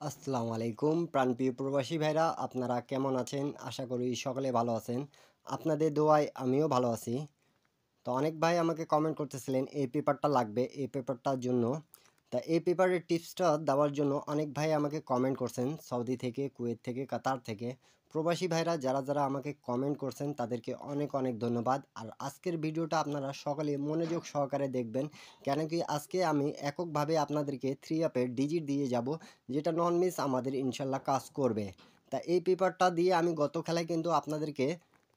আসসালামু আলাইকুম প্রাণপ্রিয় প্রবাসী ভাইরা, আপনারা কেমন আছেন? আশা করি সকলে ভালো আছেন। আপনাদের দোয়ায় আমিও ভালো আছি। তো অনেক ভাই আমাকে কমেন্ট করতেছিলেন এই পেপারটা লাগবে, এই পেপারটার জন্য। তা এই পেপারের টিপসটা দেওয়ার জন্য অনেক ভাই আমাকে কমেন্ট করছেন, সৌদি থেকে, কুয়েত থেকে, কাতার থেকে। প্রবাসী ভাইরা যারা যারা আমাকে কমেন্ট করছেন তাদেরকে অনেক অনেক ধন্যবাদ। আর আজকের ভিডিওটা আপনারা সকলে মনোযোগ সহকারে দেখবেন, কেন কি আজকে আমি এককভাবে আপনাদেরকে 3 অ্যাপের ডিজিট দিয়ে যাব, যেটা নন মিস আমাদের ইনশাল্লাহ কাজ করবে। তা এই পেপারটা দিয়ে আমি গত খেলায় কিন্তু আপনাদেরকে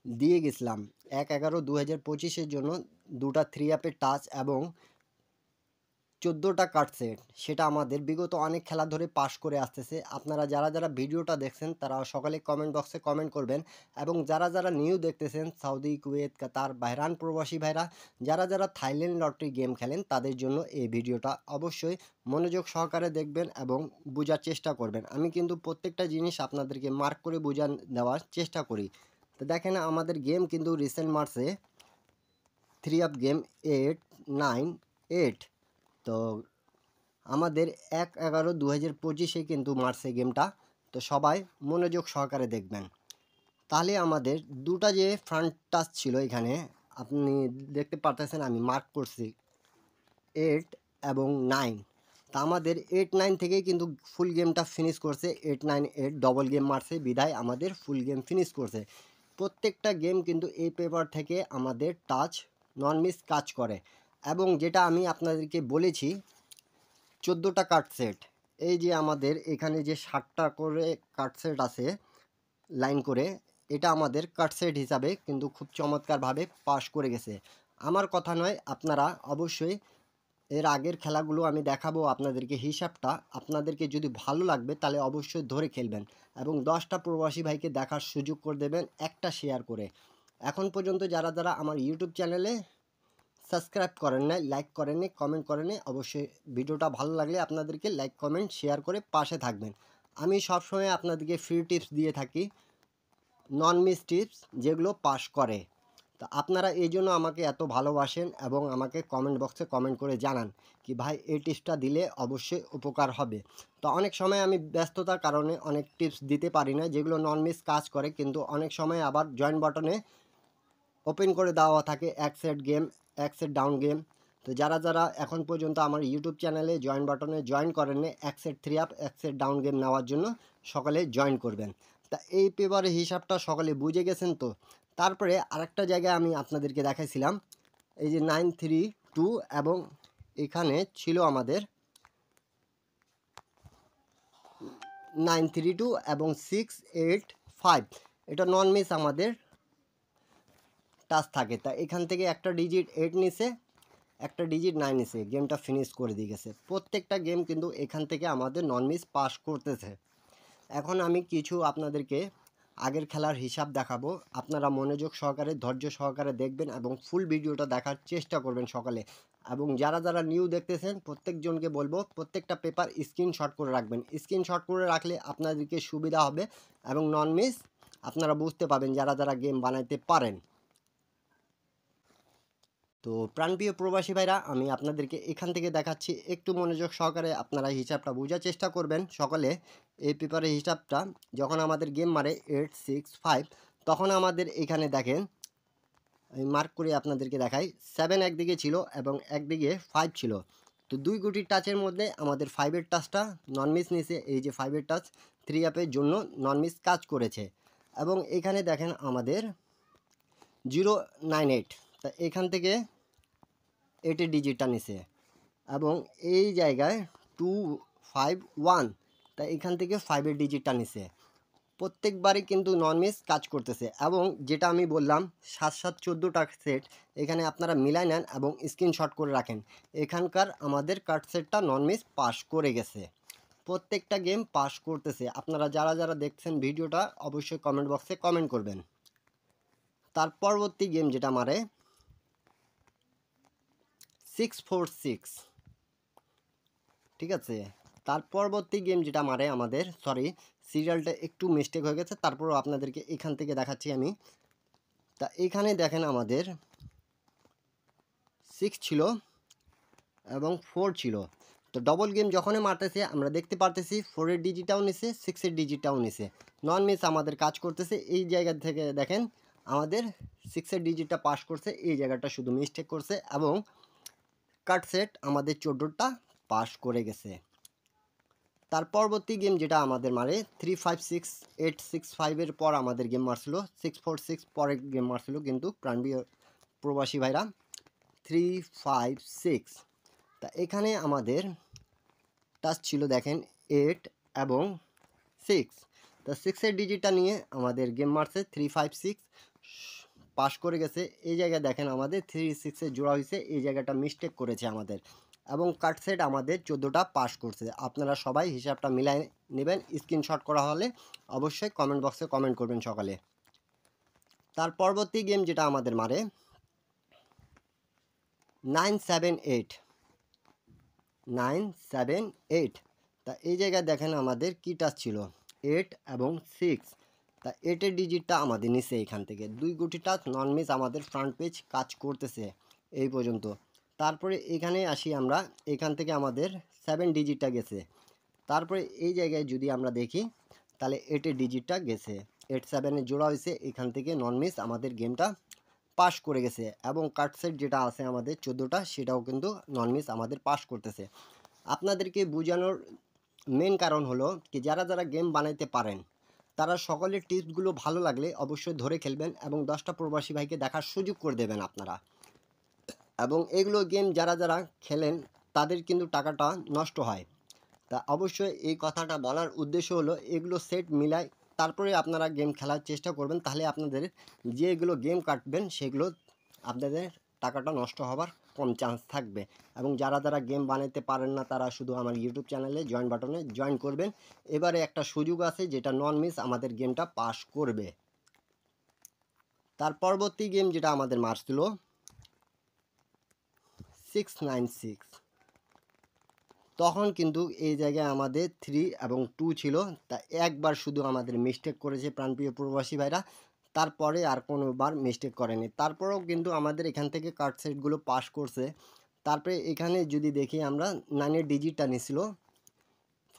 দিয়ে গেছিলাম 1/11/2025-এর জন্য দুটা 3 অ্যাপের টাচ এবং 14টা কার্ড সেট। সেটা আমাদের বিগত অনেক খেলা ধরে পাস করে আসতেছে। আপনারা যারা যারা ভিডিওটা দেখছেন তারা সকালে কমেন্ট বক্সে কমেন্ট করবেন, এবং যারা যারা নিউ দেখতেছেন সৌদি, কুয়েত, কাতার, বাহরান প্রবাসী ভাইরা, যারা যারা থাইল্যান্ড লটারি গেম খেলেন তাদের জন্য এই ভিডিওটা অবশ্যই মনোযোগ সহকারে দেখবেন এবং বোঝার চেষ্টা করবেন। আমি কিন্তু প্রত্যেকটা জিনিস আপনাদেরকে মার্ক করে বোঝান দেওয়ার চেষ্টা করি। তো দেখেন আমাদের গেম কিন্তু রিসেন্ট মার্চে 3 অ্যাপ গেম 8, 9, 8। তো আমাদের 1/11/2025-এ কিন্তু মারছে গেমটা। তো সবাই মনোযোগ সহকারে দেখবেন। তাহলে আমাদের দুটা যে ফ্রন্ট টাচ ছিল এখানে, আপনি দেখতে পারতেছেন আমি মার্ক করছি 8 এবং 9। তা আমাদের 8, 9 থেকেই কিন্তু ফুল গেমটা ফিনিশ করছে। 8, 9, 8 ডবল গেম মারছে বিধায় আমাদের ফুল গেম ফিনিশ করছে। প্রত্যেকটা গেম কিন্তু এই পেপার থেকে আমাদের টাচ নন মিস কাজ করে। এবং যেটা আমি আপনাদেরকে বলেছি 14টা কার্ড সেট, এই যে আমাদের এখানে যে 7টা করে কার্ড সেট আছে লাইন করে, এটা আমাদের কার্ড সেট হিসাবে কিন্তু খুব চমৎকারভাবে পাস করে গেছে। আমার কথা নয়, আপনারা অবশ্যই এর আগের খেলাগুলো আমি দেখাবো আপনাদেরকে হিসাবটা। আপনাদেরকে যদি ভালো লাগবে তাহলে অবশ্যই ধরে খেলবেন এবং 10টা প্রবাসী ভাইকে দেখার সুযোগ করে দেবেন একটা শেয়ার করে। এখন পর্যন্ত যারা যারা আমার ইউটিউব চ্যানেলে সাবস্ক্রাইব করেন নাই, লাইক করেননি, কমেন্ট করেননি, অবশ্যই ভিডিওটা ভালো লাগলে আপনাদেরকে লাইক, কমেন্ট, শেয়ার করে পাশে থাকবেন। আমি সবসময় আপনাদেরকে ফ্রি টিপস দিয়ে থাকি, নন মিস টিপস যেগুলো পাস করে। তো আপনারা এই জন্য আমাকে এত ভালোবাসেন এবং আমাকে কমেন্ট বক্সে কমেন্ট করে জানান কি ভাই এই টিপসটা দিলে অবশ্যই উপকার হবে। তো অনেক সময় আমি ব্যস্ততার কারণে অনেক টিপস দিতে পারি না যেগুলো নন মিস কাজ করে, কিন্তু অনেক সময় আবার জয়েন বাটনে ওপেন করে দেওয়া থাকে এক সেট গেম, এক সেট ডাউন গেম। তো যারা যারা এখন পর্যন্ত আমার ইউটিউব চ্যানেলে জয়েন বাটনে জয়েন করেননি এক সেট 3 অ্যাপ, এক সেট ডাউন গেম নেওয়ার জন্য সকালে জয়েন করবেন। তা এই পেপারের হিসাবটা সকালে বুঝে গেছেন তো। তারপরে আরেকটা জায়গায় আমি আপনাদেরকে দেখাইছিলাম, এই যে 932 এবং এখানে ছিল আমাদের 932 এবং 685। এটা নন মিস আমাদের টাচ থাকে। তা এখান থেকে একটা ডিজিট 8 নিছে, একটা ডিজিট 9 নিছে, গেমটা ফিনিশ করে দিয়ে গেছে। প্রত্যেকটা গেম কিন্তু এখান থেকে আমাদের নন মিস পাস করতেছে। এখন আমি কিছু আপনাদেরকে আগের খেলার হিসাব দেখাবো। আপনারা মনোযোগ সহকারে, ধৈর্য সহকারে দেখবেন এবং ফুল ভিডিওটা দেখার চেষ্টা করবেন সকালে। এবং যারা যারা নিউ দেখতেছেন প্রত্যেকজনকে বলবো প্রত্যেকটা পেপার স্ক্রিনশট করে রাখবেন। স্ক্রিনশট করে রাখলে আপনাদেরকে সুবিধা হবে এবং নন মিস আপনারা বুঝতে পাবেন যারা যারা গেম বানাইতে পারেন। তো প্রাণপ্রিয় প্রবাসী ভাইরা, আমি আপনাদেরকে এখান থেকে দেখাচ্ছি, একটু মনোযোগ সহকারে আপনারা হিসাবটা বোঝার চেষ্টা করবেন সকলে। এই পেপারের হিসাবটা যখন আমাদের গেম মারে 865, তখন আমাদের এখানে দেখেন আমি মার্ক করে আপনাদেরকে দেখাই 7 একদিকে ছিল এবং একদিকে 5 ছিল। তো দুই গুটির টাচের মধ্যে আমাদের 5-এর টাচটা নন মিস নিছে। এই যে 5-এর টাচ 3 অ্যাপের জন্য নন মিস কাজ করেছে। এবং এখানে দেখেন আমাদের 098, তা এখান থেকে 8-এর ডিজিটটা নিছে এবং এই জায়গায় 251, তা এখান থেকে 5-এর ডিজিটটা নিছে। প্রত্যেকবারই কিন্তু নন মিস কাজ করতেছে। এবং যেটা আমি বললাম 7-7-14টা সেট, এখানে আপনারা মিলাই নেন এবং স্ক্রিনশট করে রাখেন। এখানকার আমাদের কার্ড সেটটা নন মিস পাস করে গেছে, প্রত্যেকটা গেম পাস করতেছে। আপনারা যারা যারা দেখছেন ভিডিওটা অবশ্যই কমেন্ট বক্সে কমেন্ট করবেন। তার পরবর্তী গেম যেটা মারে 646, ঠিক আছে। তার পরবর্তী গেম যেটা মারে আমাদের, সরি সিরিয়ালটা একটু মিস্টেক হয়ে গেছে, তারপরও আপনাদেরকে এখান থেকে দেখাচ্ছি আমি। তা এখানে দেখেন আমাদের 6 ছিল এবং 4 ছিল। তো ডবল গেম যখনই মারতেছে আমরা দেখতে পারতেছি 4-এর ডিজিটটাও নিছে, 6-এর ডিজিটটাও নিছে। নন মিস আমাদের কাজ করতেছে। এই জায়গা থেকে দেখেন আমাদের 6-এর ডিজিটটা পাস করছে, এই জায়গাটা শুধু মিস্টেক করছে এবং কাট সেট আমাদের 14টা পাস করে গেছে। তার পরবর্তী গেম যেটা আমাদের মারে 3-5-6-8-6-5 এর পর আমাদের গেম মারছিল 6-4-6 পরের গেম মারছিল কিন্তু প্রাণপ্রিয় প্রবাসী ভাইরা 3-5-6। তা এখানে আমাদের টাচ ছিল দেখেন 8 এবং 6। তা 6-এর ডিজিটটা নিয়ে আমাদের গেম মারছে 3-5-6 পাস করে গেছে। এই জায়গায় দেখেন আমাদের 3-6-এ জোড়া হয়েছে, এই জায়গাটা মিস্টেক করেছে আমাদের এবং কাট সেট আমাদের 14টা পাস করছে। আপনারা সবাই হিসাবটা মিলাই নেবেন। স্ক্রিনশট করা হলে অবশ্যই কমেন্ট বক্সে কমেন্ট করবেন সকালে। তার পরবর্তী গেম যেটা আমাদের মারে 9-7-8। তা এই জায়গায় দেখেন আমাদের কি টাচ ছিল 8 এবং 6। তা 8-এর ডিজিটটা আমাদের নিচে এখান থেকে 2 গুটি টাচ নন মিস আমাদের ফ্রন্ট পেজ কাজ করতেছে এই পর্যন্ত। তারপরে এখানে আসি আমরা, এখান থেকে আমাদের 7 ডিজিটটা গেছে। তারপরে এই জায়গায় যদি আমরা দেখি তাহলে 8-এর ডিজিটটা গেছে, 8-7-এ জোড়া হয়েছে, এখান থেকে নন মিস আমাদের গেমটা পাস করে গেছে এবং কাটসেট যেটা আছে আমাদের 14টা সেটাও কিন্তু নন মিস আমাদের পাস করতেছে। আপনাদেরকে বোঝানোর মেন কারণ হলো কি যারা যারা গেম বানাইতে পারেন তারা সকলের টিপসগুলো ভালো লাগলে অবশ্যই ধরে খেলবেন এবং 10টা প্রবাসী ভাইকে দেখার সুযোগ করে দেবেন আপনারা। এবং এগুলো গেম যারা যারা খেলেন তাদের কিন্তু টাকাটা নষ্ট হয়। তা অবশ্যই এই কথাটা বলার উদ্দেশ্য হলো এগুলো সেট মিলাই তারপরে আপনারা গেম খেলার চেষ্টা করবেন, তাহলে আপনাদের যেগুলো গেম কাটবেন সেগুলো আপনাদের টাকাটা নষ্ট হওয়ার কম চান্স থাকবে। এবং যারা যারা গেম বানাইতে পারেন না তারা শুধু আমার ইউটিউব চ্যানেলে জয়েন বাটনে জয়েন করবেন। এবারে একটা সুযোগ আছে যেটা নন মিস আমাদের গেমটা পাস করবে। তার পরবর্তী গেম যেটা আমাদের মারছিল 6-9-6। তখন কিন্তু এই জায়গায় আমাদের 3 এবং 2 ছিল। তা একবার শুধু আমাদের মিস্টেক করেছে প্রাণপ্রিয় প্রবাসী ভাইরা, তারপরে আর কোনোবার মিস্টেক করেনি। তারপরেও কিন্তু আমাদের এখান থেকে কার্ড সেটগুলো পাস করছে। তারপরে এখানে যদি দেখি আমরা 9-এর ডিজিটটা নিছিল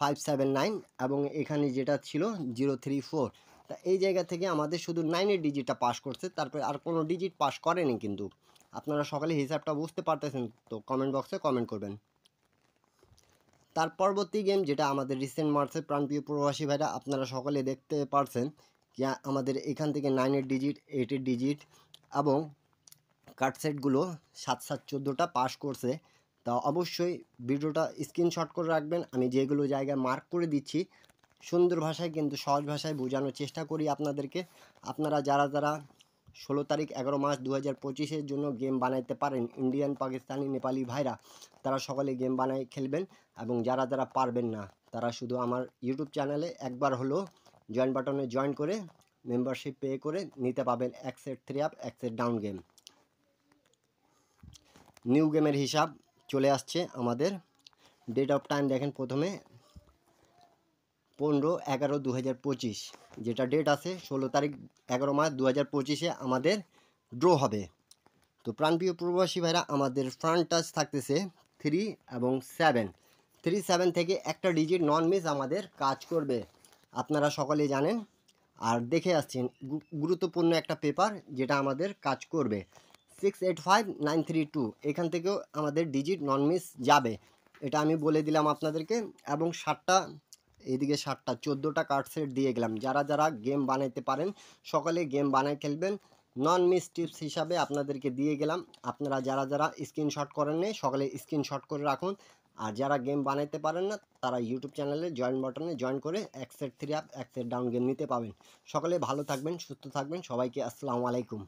579 এবং এখানে যেটা ছিল 034। তা এই জায়গা থেকে আমাদের শুধু 9-এর ডিজিটটা পাস করছে, তারপরে আর কোনো ডিজিট পাস করেনি কিন্তু। আপনারা সকালে হিসাবটা বুঝতে পারতেছেন তো কমেন্ট বক্সে কমেন্ট করবেন। তার পরবর্তী গেম যেটা আমাদের রিসেন্ট মার্চে প্রাণপ্রিয় প্রবাসী ভাইরা আপনারা সকলে দেখতে পারছেন যে আমাদের এখান থেকে 9-এর ডিজিট 8-এর ডিজিট এবং কাটসেটগুলো 7-7-14টা পাস করছে। তা অবশ্যই ভিডিওটা স্ক্রিনশট করে রাখবেন। আমি যেগুলো জায়গায় মার্ক করে দিচ্ছি সুন্দর ভাষায় কিন্তু সহজ ভাষায় বোঝানোর চেষ্টা করি আপনাদেরকে। আপনারা যারা যারা 16 তারিখ 11 মাস 2025-এর জন্য গেম বানাইতে পারেন ইন্ডিয়ান পাকিস্তানি নেপালি ভাইরা তারা সকলে গেম বানাই খেলবেন এবং যারা যারা পারবেন না তারা শুধু আমার ইউটিউব চ্যানেলে একবার হলো জয়েন বাটনে জয়েন করে মেম্বারশিপ পে করে নিতে পাবেন এক সেট 3 আপ এক সেট ডাউন গেম। নিউ গেমের হিসাব চলে আসছে আমাদের। ডেট অফ টাইম দেখেন প্রথমে 15-11-2025, যেটা ডেট আছে 16 তারিখ 11 মাস 2025-এ আমাদের ড্র হবে। তো প্রাণপ্রিয় প্রবাসী ভাইরা আমাদের ফ্রন্ট টাচ থাকতেছে 3 এবং 7। 3-7 থেকে একটা ডিজিট নন মিস আমাদের কাজ করবে, আপনারা সকলেই জানেন। আর দেখে আসছেন গুরুত্বপূর্ণ একটা পেপার যেটা আমাদের কাজ করবে 685-932, এখান থেকেও আমাদের ডিজিট নন মিস যাবে, এটা আমি বলে দিলাম আপনাদেরকে। এবং 7টা এদিকে 7টা 14টা কার্ড সেট দিয়ে গেলাম। যারা যারা গেম বানাইতে পারেন সকলে গেম বানাই খেলবেন, নন মিস টিপস হিসাবে আপনাদেরকে দিয়ে গেলাম। আপনারা যারা যারা স্ক্রিনশট করেন নেই সকলে স্ক্রিনশট করে রাখুন। আর যারা গেম বানাইতে পারেন না তারা ইউটিউব চ্যানেলে জয়েন বাটনে জয়েন করে এক সেট 3 আপ এক সেট ডাউন গেম নিতে পাবেন। সকলে ভালো থাকবেন, সুস্থ থাকবেন, সবাইকে আসসালামু আলাইকুম।